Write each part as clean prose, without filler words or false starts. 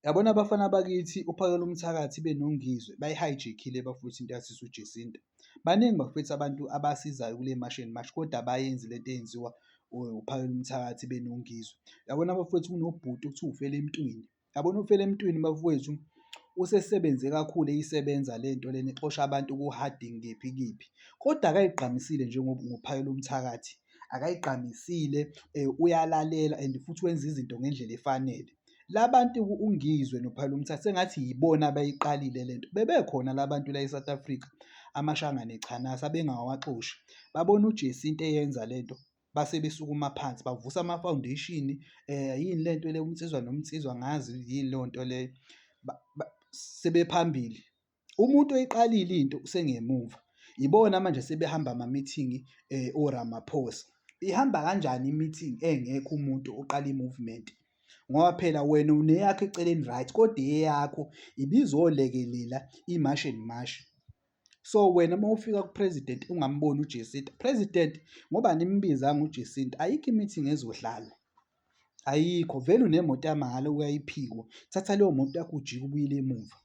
Yabona abafana bakithi uphakela umthakathi benongizwe bayi-hijack-ile bafowethu into yathi uJacinta. Baningi bafowethu abantu abasizayo kule mashi and mashi kodwa abayenzi lento eyenziwa uphakela umthakathi benongizwe. Yabona bafowethu kunobhuti okuthiwa uFele Mtwini. Yabona uFele Mtwini bafowethu usesebenze kakhulu eyisebenza lento lena exosha abantu ku-harding kephi kephi kodwa akayigqamisile ngophakela umthakathi. Akayigqamisile uyalalela and futhi wenza izinto ngendlela efanele. La bantu ungizwe nophakela umthatha sengathi yibona abayiqalile lento. Bebekhona la bantu la e-South Africa amashangane echanasa bengawaxoshi. Babona uJacinta eyenza lento base besukuma phansi bavusa ama-foundation yini lento le uMsizwa noMsizwa angazi yini leyo nto leyo sebephambili. Umuntu oyiqalile into usengemuva. Ibona manje sebehamba ama-meeting oRamaphosa. Ihamba kanjani i-meeting engekho umuntu oqala i-movement? Ngoba phela wena uneyakho eceleni right kodwa eyakho ibizolekelela i-march and march. So wena uma ufika ku-president ungamboni uJacinta, president ngoba nimbizanga uJacinta ayikho i-meeting ezodlala. Ayikho vele unemoto yamahhala uyayiphiko. Thatha leyo moto yakho ujike ubuyele emuva.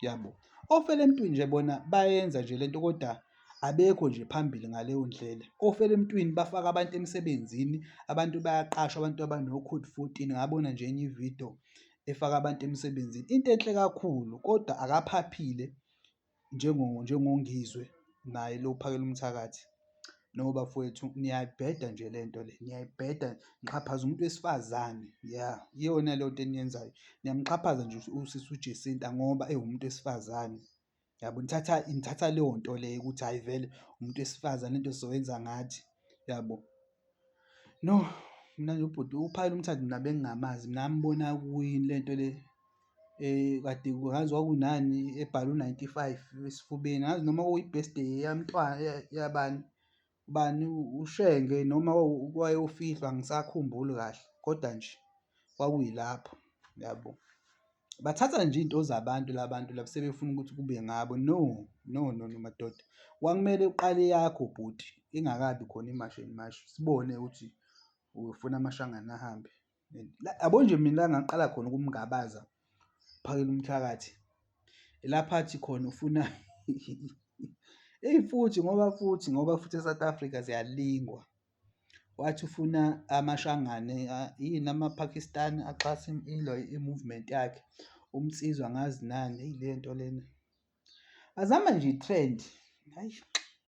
Yabo. OFele Mtwini nje bona bayenza nje lento kodwa abekho nje phambili ngaleyo ndlela. OFele Mtwini bafaka abantu emsebenzini, abantu bayaqashwa, abantu abano-code 14. Ngabona nje enye ividiyo efaka abantu emsebenzini. Into enhle kakhulu kodwa akaphaphile njengongizwe naye lo uphakela umthakathi. No bafowethu niyayibheda nje lento le, niyayibheda nixhaphaza umuntu wesifazane. Ya, iyona leyo nto eniyenzayo. Niyamxhaphaza nje usisi uJacinta ngoba ewumuntu wesifazane. Yabo nithatha leyo nto leyo ukuthi hhayi vele umuntu wesifazane into sizoyenza ngathi. Yabo. No, mina nje ubhuti uphakela umthatha mina bengingamazi, mina ngambona kuyini lento le kade ngazi kwakunani ebhalwe u-95 esifubeni. Angazi noma kwakuyi-birthday yabani ubani uShenge noma wayofihlwa angisakhumbuli kahle kodwa nje kwakuyilapho. Yabo. Bathatha nje iy'nto zabantu la bantu laba sebefuna ukuthi kube ngabo. No madoda. Kwakumele uqale yakho bhuti ingakabi khona i-march and march. Sibone ukuthi ufuna amashangana ahambe. Yabo nje mina la ngaqala khona ukumngabaza uphakela umthakathi. Lapha athi khona ufuna futhi ngoba e-South Africa ziyalingwa. Wathi ufuna amashangane yini amaPakistan axhase i-movement yakhe. UMsizwa angazi nani le nto lena. Azama nje i-trend. Hayi.